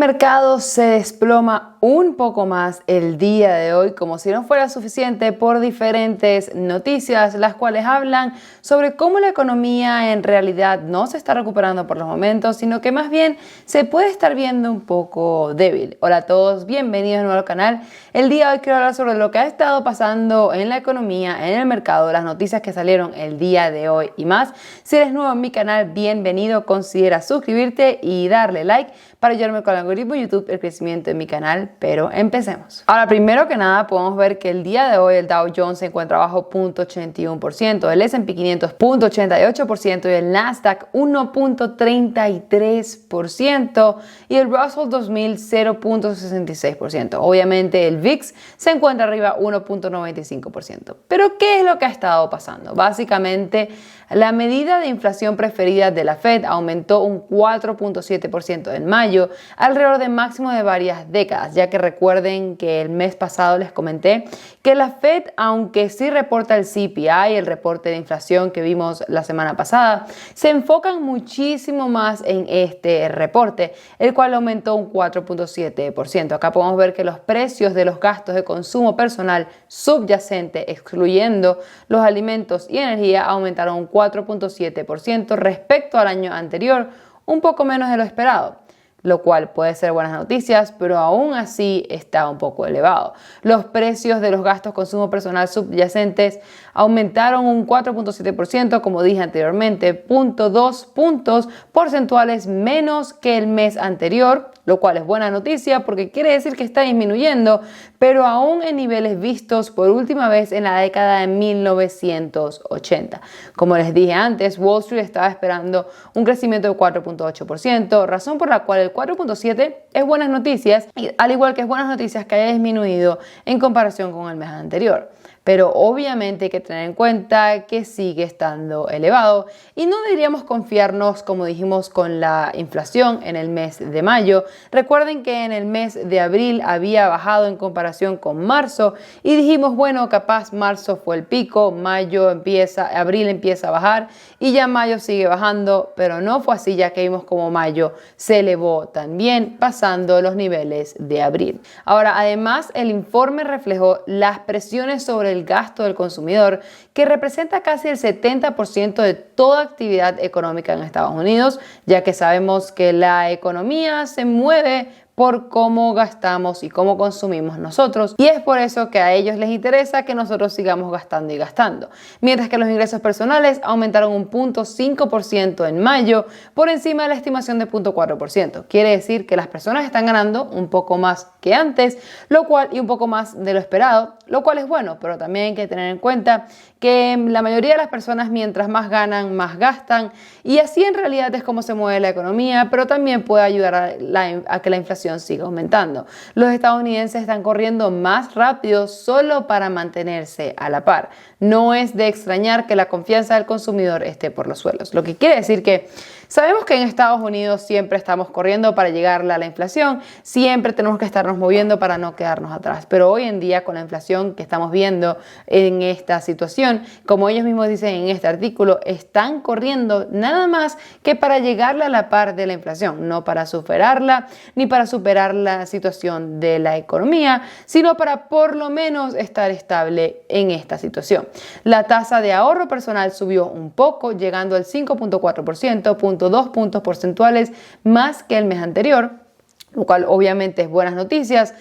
mercado se desploma un poco más el día de hoy, como si no fuera suficiente, por diferentes noticias, las cuales hablan sobre cómo la economía en realidad no se está recuperando por los momentos, sino que más bien se puede estar viendo un poco débil. Hola a todos, bienvenidos de nuevo al canal. El día de hoy quiero hablar sobre lo que ha estado pasando en la economía, en el mercado, las noticias que salieron el día de hoy y más. Si eres nuevo en mi canal, bienvenido, considera suscribirte y darle like para ayudarme con el algoritmo de YouTube, el crecimiento de mi canal, pero empecemos. Ahora, primero que nada, podemos ver que el día de hoy el Dow Jones se encuentra bajo 0.81%, el S&P 500 0.88% y el Nasdaq 1.33% y el Russell 2000 0.66%. Obviamente el VIX se encuentra arriba 1.95%. Pero ¿qué es lo que ha estado pasando? Básicamente, la medida de inflación preferida de la Fed aumentó un 4.7% en mayo, alrededor de máximo de varias décadas, ya que recuerden que el mes pasado les comenté que la Fed, aunque sí reporta el CPI, el reporte de inflación que vimos la semana pasada, se enfocan muchísimo más en este reporte, el cual aumentó un 4.7%. Acá podemos ver que los precios de los gastos de consumo personal subyacente, excluyendo los alimentos y energía, aumentaron un 4.7% respecto al año anterior, un poco menos de lo esperado, lo cual puede ser buenas noticias, pero aún así está un poco elevado. Los precios de los gastos de consumo personal subyacentes aumentaron un 4.7%, como dije anteriormente, 0.2 puntos porcentuales menos que el mes anterior, lo cual es buena noticia porque quiere decir que está disminuyendo, pero aún en niveles vistos por última vez en la década de 1980. Como les dije antes, Wall Street estaba esperando un crecimiento de 4.8%, razón por la cual el 4.7 es buenas noticias, al igual que es buenas noticias que haya disminuido en comparación con el mes anterior. Pero obviamente hay que tener en cuenta que sigue estando elevado y no deberíamos confiarnos, como dijimos, con la inflación en el mes de mayo. Recuerden que en el mes de abril había bajado en comparación con marzo y dijimos, bueno, capaz marzo fue el pico, abril empieza a bajar y ya mayo sigue bajando, pero no fue así, ya que vimos como mayo se elevó también, pasando los niveles de abril. Ahora, además, el informe reflejó las presiones sobre el gasto del consumidor, que representa casi el 70% de toda actividad económica en Estados Unidos, ya que sabemos que la economía se mueve por cómo gastamos y cómo consumimos nosotros, y es por eso que a ellos les interesa que nosotros sigamos gastando y gastando. Mientras que los ingresos personales aumentaron un 0.5% en mayo, por encima de la estimación de 0.4%. Quiere decir que las personas están ganando un poco más que antes, y un poco más de lo esperado, lo cual es bueno, pero también hay que tener en cuenta que la mayoría de las personas, mientras más ganan, más gastan, y así en realidad es como se mueve la economía, pero también puede ayudar a que la inflación siga aumentando. Los estadounidenses están corriendo más rápido solo para mantenerse a la par. No es de extrañar que la confianza del consumidor esté por los suelos, lo que quiere decir que sabemos que en Estados Unidos siempre estamos corriendo para llegarle a la inflación, siempre tenemos que estarnos moviendo para no quedarnos atrás, pero hoy en día con la inflación que estamos viendo en esta situación, como ellos mismos dicen en este artículo, están corriendo nada más que para llegarle a la par de la inflación, no para superarla ni para superar la situación de la economía, sino para por lo menos estar estable en esta situación. La tasa de ahorro personal subió un poco, llegando al 5.4%, 0.2 puntos porcentuales más que el mes anterior, lo cual obviamente es buenas noticias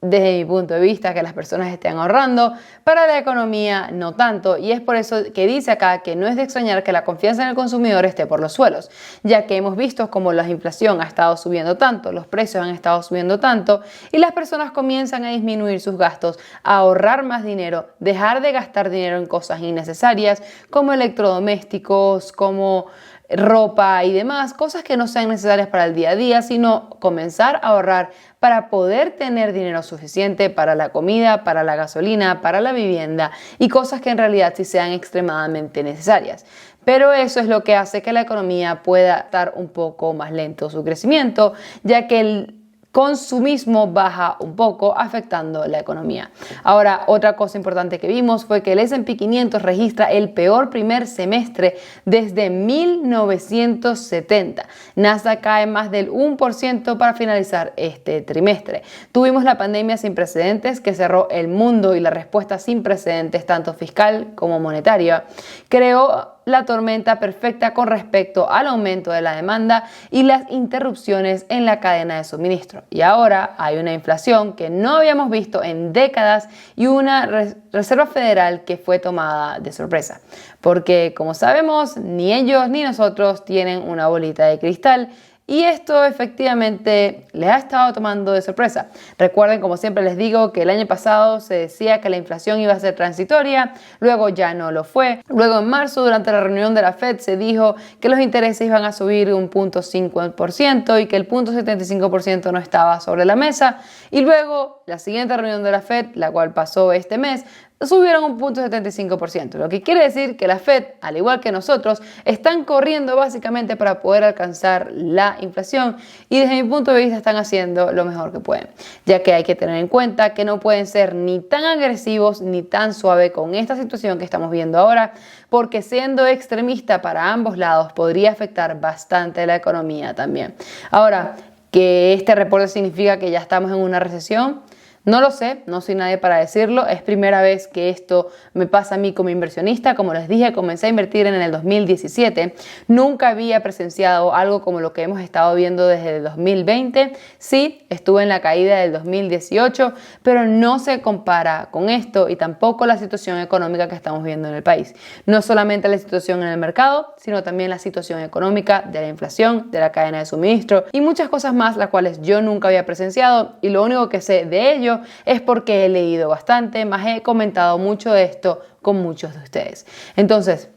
desde mi punto de vista, que las personas estén ahorrando. Para la economía no tanto, y es por eso que dice acá que no es de extrañar que la confianza en el consumidor esté por los suelos, ya que hemos visto como la inflación ha estado subiendo tanto, los precios han estado subiendo tanto y las personas comienzan a disminuir sus gastos, a ahorrar más dinero, dejar de gastar dinero en cosas innecesarias como electrodomésticos, como ropa y demás, cosas que no sean necesarias para el día a día, sino comenzar a ahorrar para poder tener dinero suficiente para la comida, para la gasolina, para la vivienda y cosas que en realidad sí sean extremadamente necesarias. Pero eso es lo que hace que la economía pueda estar un poco más lento su crecimiento, ya que el consumismo baja un poco, afectando la economía. Ahora, otra cosa importante que vimos fue que el S&P 500 registra el peor primer semestre desde 1970. Nasdaq cae más del 1% para finalizar este trimestre. Tuvimos la pandemia sin precedentes que cerró el mundo y la respuesta sin precedentes, tanto fiscal como monetaria, creó la tormenta perfecta con respecto al aumento de la demanda y las interrupciones en la cadena de suministro. Y ahora hay una inflación que no habíamos visto en décadas y una Reserva Federal que fue tomada de sorpresa. Porque, como sabemos, ni ellos ni nosotros tienen una bolita de cristal. Y esto efectivamente les ha estado tomando de sorpresa. Recuerden, como siempre les digo, que el año pasado se decía que la inflación iba a ser transitoria, luego ya no lo fue. Luego en marzo, durante la reunión de la Fed, se dijo que los intereses iban a subir un 0.5% y que el 0.75% no estaba sobre la mesa. Y luego, la siguiente reunión de la Fed, la cual pasó este mes, subieron un 0.75%, lo que quiere decir que la Fed, al igual que nosotros, están corriendo básicamente para poder alcanzar la inflación y desde mi punto de vista están haciendo lo mejor que pueden, ya que hay que tener en cuenta que no pueden ser ni tan agresivos ni tan suaves con esta situación que estamos viendo ahora, porque siendo extremista para ambos lados podría afectar bastante la economía también. Ahora, ¿que este reporte significa que ya estamos en una recesión? No lo sé, no soy nadie para decirlo, es primera vez que esto me pasa a mí como inversionista. Como les dije, comencé a invertir en el 2017, nunca había presenciado algo como lo que hemos estado viendo desde el 2020, sí, estuve en la caída del 2018, pero no se compara con esto y tampoco la situación económica que estamos viendo en el país. No solamente la situación en el mercado, sino también la situación económica de la inflación, de la cadena de suministro y muchas cosas más, las cuales yo nunca había presenciado y lo único que sé de ello es porque he leído bastante, más he comentado mucho de esto con muchos de ustedes. Entonces,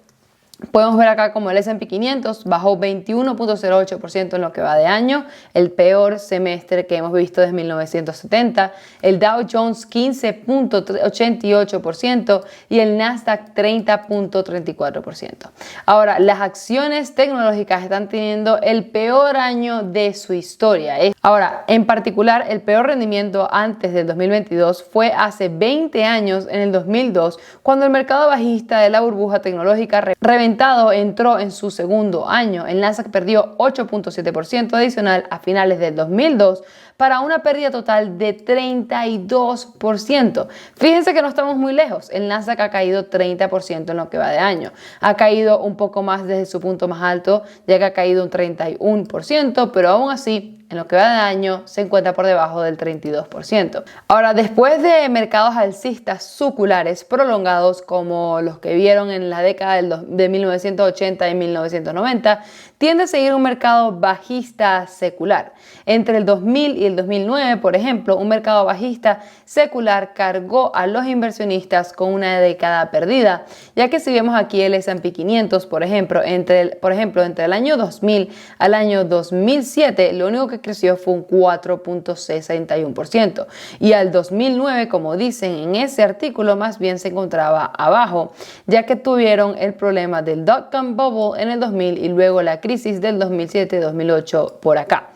podemos ver acá como el S&P 500 bajó 21.08% en lo que va de año, el peor semestre que hemos visto desde 1970, el Dow Jones 15.88% y el Nasdaq 30.34%. Ahora, las acciones tecnológicas están teniendo el peor año de su historia. Ahora, en particular, el peor rendimiento antes del 2022 fue hace 20 años, en el 2002, cuando el mercado bajista de la burbuja tecnológica reventó entró en su segundo año. El Nasdaq perdió 8.7% adicional a finales del 2002 para una pérdida total de 32%. Fíjense que no estamos muy lejos. El Nasdaq ha caído 30% en lo que va de año. Ha caído un poco más desde su punto más alto, ya que ha caído un 31%, pero aún así, en lo que va de año, se encuentra por debajo del 32%. Ahora, después de mercados alcistas suculares prolongados como los que vieron en la década de 1980 y 1990, tiende a seguir un mercado bajista secular. Entre el 2000 y el 2009, por ejemplo, un mercado bajista secular cargó a los inversionistas con una década perdida, ya que si vemos aquí el S&P 500, por ejemplo, entre el año 2000 al año 2007, lo único que creció fue un 4.61% y al 2009, como dicen en ese artículo, más bien se encontraba abajo, ya que tuvieron el problema del dot-com bubble en el 2000 y luego la crisis del 2007-2008 por acá.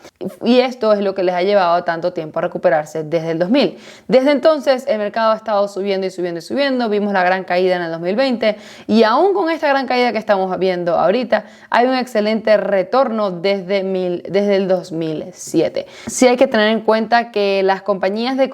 Y esto es lo que les ha llevado tanto tiempo a recuperarse desde el 2000. Desde entonces el mercado ha estado subiendo y subiendo y subiendo. Vimos la gran caída en el 2020 y aún con esta gran caída que estamos viendo ahorita hay un excelente retorno desde el 2007. Sí hay que tener en cuenta que las compañías de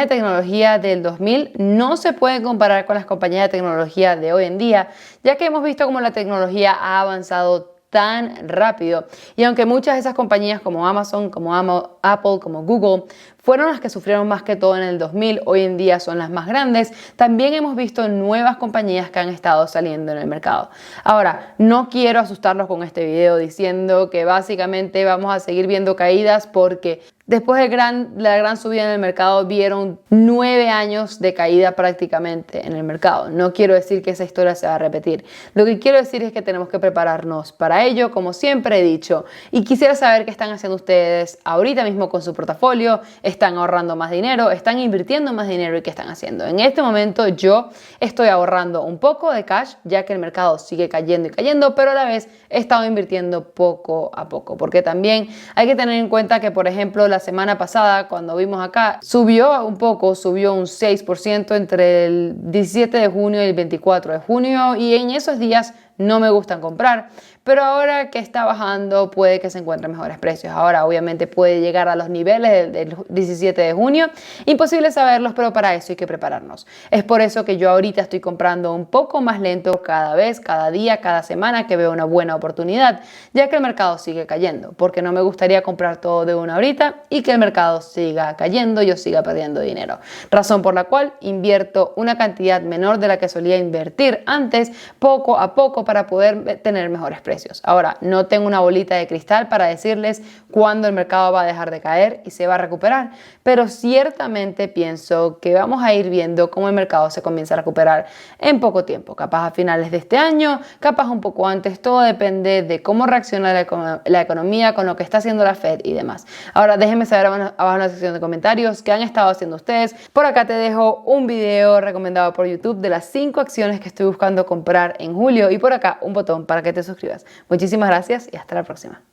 tecnología del 2000 no se pueden comparar con las compañías de tecnología de hoy en día, ya que hemos visto cómo la tecnología ha avanzado tan rápido y aunque muchas de esas compañías como Amazon, como Apple, como Google fueron las que sufrieron más que todo en el 2000, hoy en día son las más grandes, también hemos visto nuevas compañías que han estado saliendo en el mercado. Ahora, no quiero asustarlos con este video diciendo que básicamente vamos a seguir viendo caídas porque después de la gran subida en el mercado vieron 9 años de caída prácticamente en el mercado. No quiero decir que esa historia se va a repetir. Lo que quiero decir es que tenemos que prepararnos para ello, como siempre he dicho. Y quisiera saber qué están haciendo ustedes ahorita mismo con su portafolio. están ahorrando más dinero, están invirtiendo más dinero y qué están haciendo. En este momento yo estoy ahorrando un poco de cash, ya que el mercado sigue cayendo y cayendo, pero a la vez he estado invirtiendo poco a poco, porque también hay que tener en cuenta que, por ejemplo, la semana pasada, cuando vimos acá, subió un poco, subió un 6% entre el 17 de junio y el 24 de junio, y en esos días no me gustan comprar, pero ahora que está bajando puede que se encuentren mejores precios. Ahora obviamente puede llegar a los niveles del 17 de junio, imposible saberlos, pero para eso hay que prepararnos. Es por eso que yo ahorita estoy comprando un poco más lento cada vez, cada día, cada semana que veo una buena oportunidad, ya que el mercado sigue cayendo, porque no me gustaría comprar todo de una ahorita y que el mercado siga cayendo y yo siga perdiendo dinero. Razón por la cual invierto una cantidad menor de la que solía invertir antes, poco a poco, para poder tener mejores precios. Ahora, no tengo una bolita de cristal para decirles cuándo el mercado va a dejar de caer y se va a recuperar, pero ciertamente pienso que vamos a ir viendo cómo el mercado se comienza a recuperar en poco tiempo, capaz a finales de este año, capaz un poco antes, todo depende de cómo reacciona la economía con lo que está haciendo la Fed y demás. Ahora, déjenme saber abajo en la sección de comentarios qué han estado haciendo ustedes. Por acá te dejo un video recomendado por YouTube de las 5 acciones que estoy buscando comprar en julio y por acá un botón para que te suscribas. Muchísimas gracias y hasta la próxima.